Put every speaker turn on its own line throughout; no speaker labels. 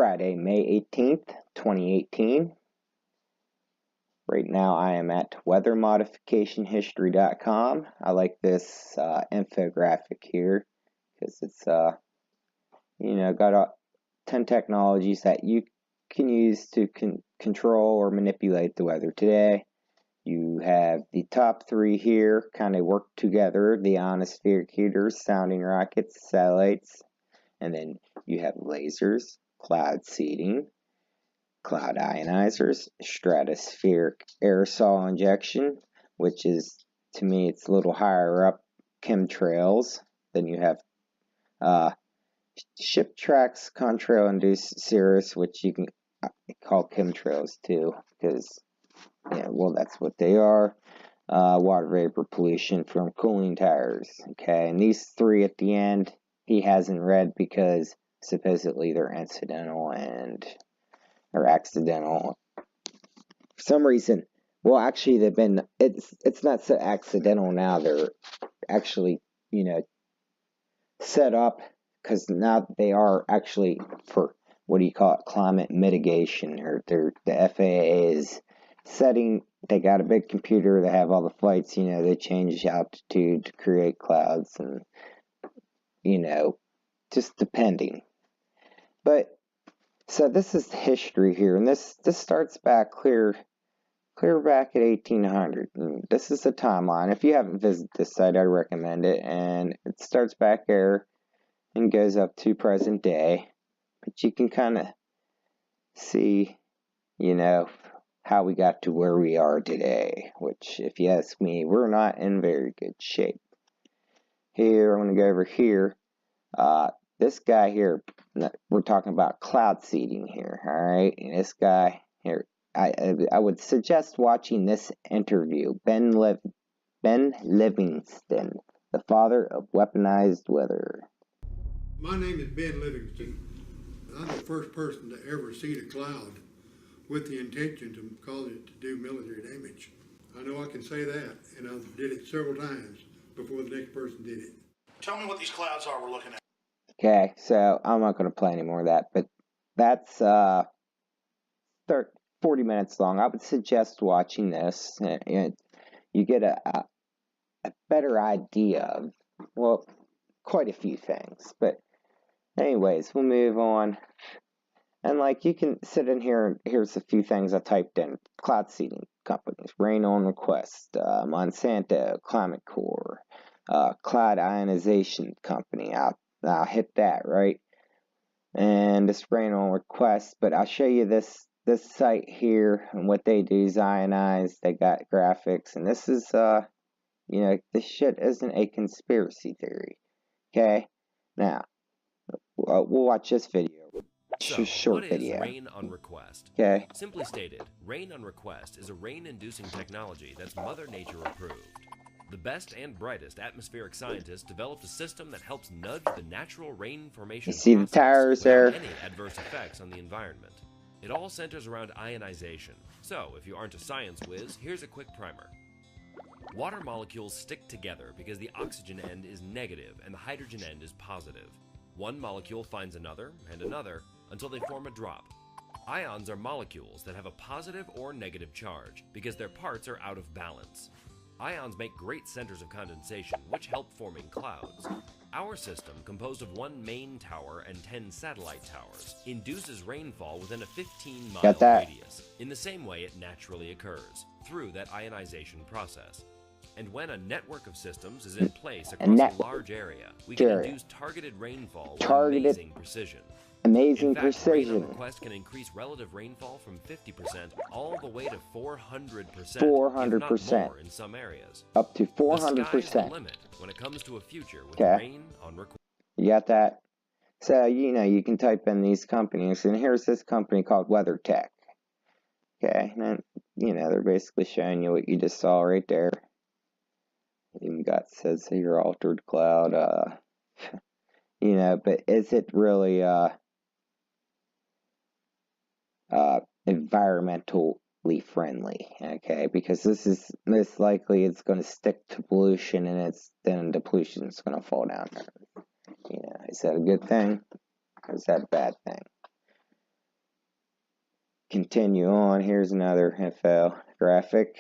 Friday, May 18th, 2018. Right now I am at weathermodificationhistory.com. I like this infographic here because it's got 10 technologies that you can use to control or manipulate the weather today. You have the top 3 here kind of work together: the ionospheric heaters, sounding rockets, satellites, and then you have lasers, cloud seeding, cloud ionizers, stratospheric aerosol injection, which is, to me, it's a little higher up, chemtrails. Then you have ship tracks, contrail induced cirrus, which you can call chemtrails too, because, yeah, well, that's what they are. Water vapor pollution from cooling towers. Okay, and these 3 at the end, he hasn't read because supposedly they're incidental or accidental. For some reason, well, actually, they've been. It's not so accidental now. They're actually, set up because now they are actually for, what do you call it, climate mitigation. Or the FAA is setting. They got a big computer. They have all the flights. They change altitude to create clouds, and just depending. But so this is history here, and this starts back clear back at 1800. And this is a timeline. If you haven't visited this site, I recommend it. And it starts back there and goes up to present day. But you can kind of see, how we got to where we are today. Which, if you ask me, we're not in very good shape. Here, I'm going to go over here. This guy here, we're talking about cloud seeding here, all right? And this guy here, I would suggest watching this interview. Ben Livingston, the father of weaponized weather.
My name is Ben Livingston. I'm the first person to ever seed a cloud with the intention to cause it to do military damage. I know I can say that, and I did it several times before the next person did it.
Tell me what these clouds are we're looking at.
Okay, so I'm not going to play any more of that, but that's 40 minutes long. I would suggest watching this, and you get a better idea of, well, quite a few things. But anyways, we'll move on. And you can sit in here, and here's a few things I typed in. Cloud seeding companies, rain on request, Monsanto, Climate Corps, cloud ionization company. I'll hit that, right? And it's rain on request, but I'll show you this site here, and what they do is ionize. They got graphics, and this is this shit isn't a conspiracy theory. Okay, now we'll watch this video.
So,
short
what is
video.
rain on request?
Okay.
Simply stated, rain on request is a rain-inducing technology that's Mother Nature approved. The best and brightest atmospheric scientists developed a system that helps nudge the natural rain formation
You see the tires there?
without any adverse effects on the environment. It all centers around ionization. So, if you aren't a science whiz, here's a quick primer. Water molecules stick together because the oxygen end is negative and the hydrogen end is positive. One molecule finds another and another until they form a drop. Ions are molecules that have a positive or negative charge because their parts are out of balance. Ions make great centers of condensation, which help forming clouds. Our system, composed of one main tower and 10 satellite towers, induces rainfall within a 15-mile radius, in the same way it naturally occurs, through that ionization process. And when a network of systems is in place across a large area, we can induce targeted rainfall with amazing precision. In fact, rain on request can increase relative rainfall from 50% all the way to 400%, if not more in some areas.
Up to 400%.
The sky's the limit when it comes to a future with rain on request.
You got that? So, you can type in these companies, and here's this company called WeatherTech. Okay, and they're basically showing you what you just saw right there. Even says here altered cloud, but is it really environmentally friendly? Okay, because this is most likely it's going to stick to pollution, and then the pollution is going to fall down there. Is that a good thing, or is that a bad thing? continue on. Here's another infographic.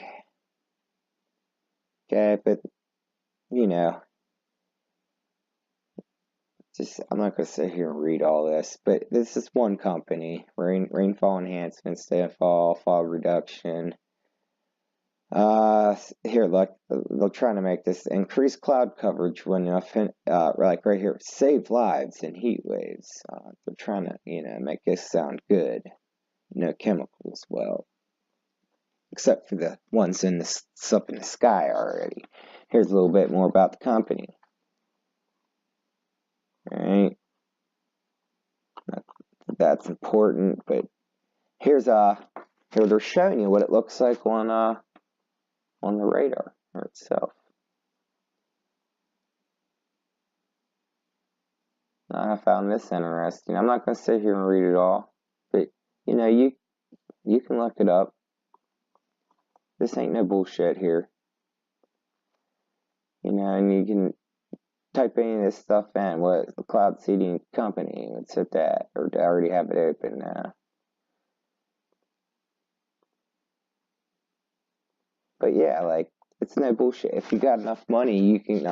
Okay, but you know, I'm not going to sit here and read all this, but this is one company. Rainfall enhancement, snowfall, fog reduction. Here, look, they're trying to make this increase cloud coverage when like right here, save lives in heat waves. They're trying to, make this sound good. No chemicals, well, except for the ones up in the sky already. Here's a little bit more about the company. All right, that's important, but here they're showing you what it looks like on the radar itself. I found this interesting. I'm not going to sit here and read it all, but you can look it up. This ain't no bullshit here. And you can type any of this stuff in. What the cloud seeding company would sit that, or I already have it open now. But yeah, like, it's no bullshit. If you got enough money, you can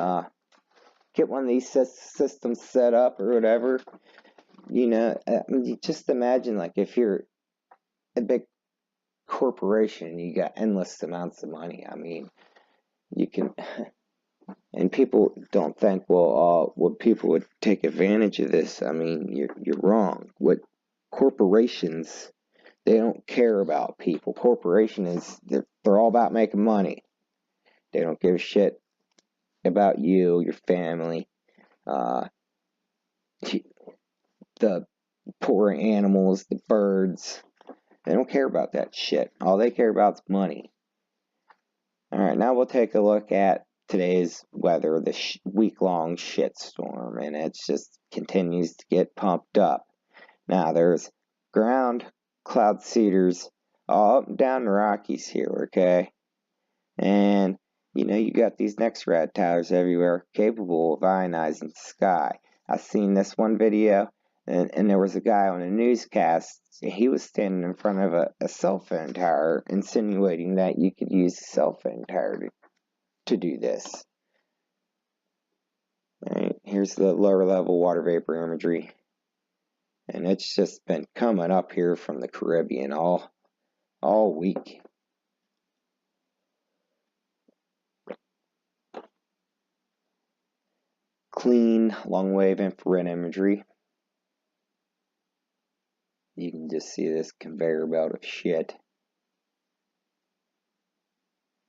get one of these systems set up or whatever. Just imagine, like, if you're a big corporation, you got endless amounts of money. I mean, you can, and people don't think, well, people would take advantage of this. I mean, you're wrong. What corporations, they don't care about people. They're all about making money. They don't give a shit about you, your family, the poor animals, the birds. They don't care about that shit. All they care about is money. Alright, now we'll take a look at today's weather, the week-long shitstorm, and it just continues to get pumped up. Now, there's ground cloud seeders all up and down the Rockies here, okay? And, you got these next rad towers everywhere capable of ionizing the sky. I've seen this one video, and there was a guy on a newscast. He was standing in front of a cell phone tower, insinuating that you could use a cell phone tower to do this. Right, here's the lower level water vapor imagery. And it's just been coming up here from the Caribbean all week. Clean long wave infrared imagery. You can just see this conveyor belt of shit.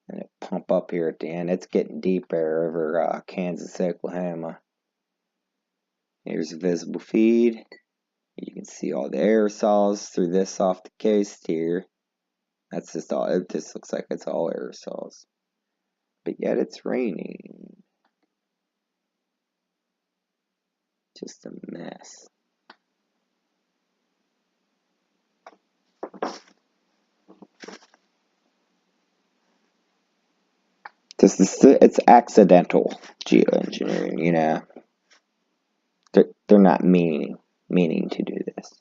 And it pump up here at the end. It's getting deeper over Kansas, Oklahoma. Here's a visible feed. You can see all the aerosols through this off the coast here. That's just all. It just looks like it's all aerosols. But yet it's raining. Just a mess. It's accidental geoengineering, They're not meaning to do this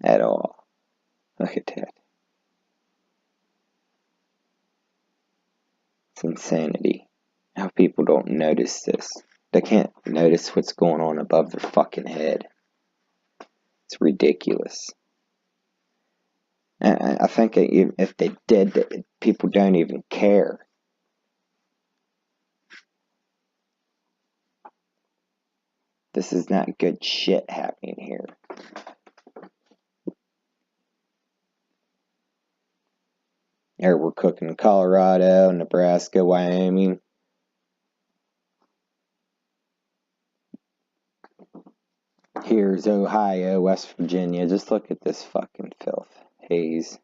at all. Look at that. It's insanity. How people don't notice this. They can't notice what's going on above their fucking head. It's ridiculous. And I think if they did, people don't even care. This is not good shit happening here. Here we're cooking in Colorado, Nebraska, Wyoming. Here's Ohio, West Virginia. Just look at this fucking filth. Haze.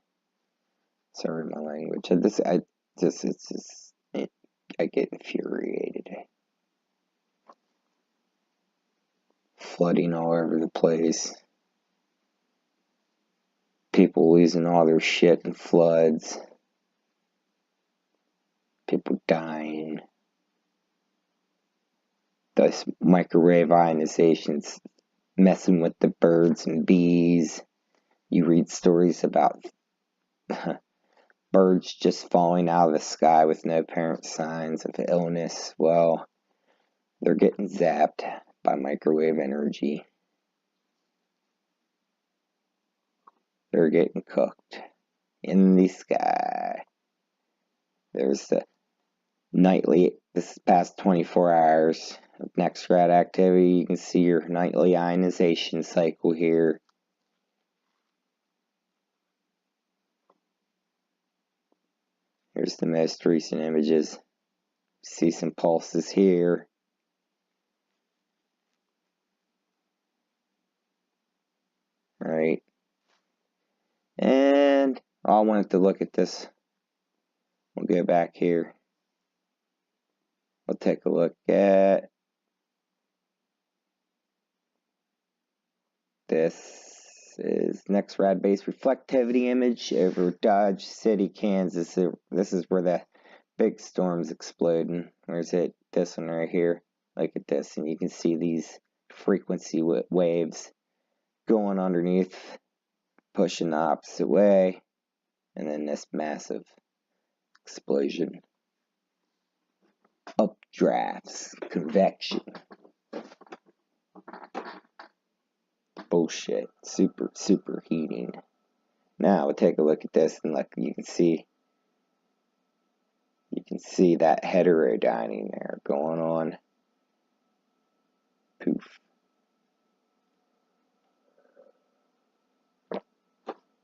Sorry my language. I get infuriated. Flooding all over the place. People losing all their shit in floods. People dying. Those microwave ionizations messing with the birds and bees. You read stories about birds just falling out of the sky with no apparent signs of illness. Well, they're getting zapped by microwave energy. They're getting cooked in the sky. There's the nightly, this is past 24 hours of next rad activity. You can see your nightly ionization cycle here. Here's the most recent images. See some pulses here. Right. And I wanted to look at this. We'll go back here. We'll take a look at this. Is next rad base reflectivity image over Dodge City, Kansas. This is where the big storm's exploding. Where's it? This one right here. Look at this, and you can see these frequency waves going underneath, pushing the opposite way, and then this massive explosion. Updrafts, convection. Bullshit. Super heating. Now we'll take a look at this, and look, you can see that heterodyning there going on. Poof.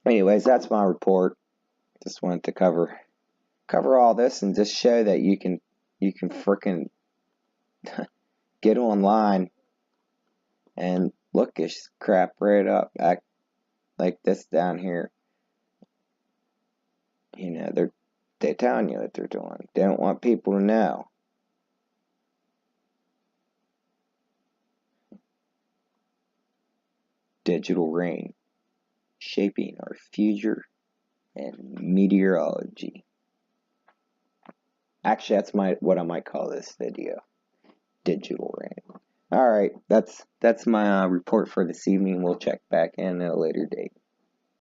Anyways, that's my report. Just wanted to cover all this and just show that you can frickin' get online and look this crap right up. Act like this down here. You know, they're telling you what they're doing. They don't want people to know. Digital rain, shaping our future and meteorology. Actually, that's what I might call this video. Digital rain. Alright, that's my report for this evening. We'll check back in at a later date.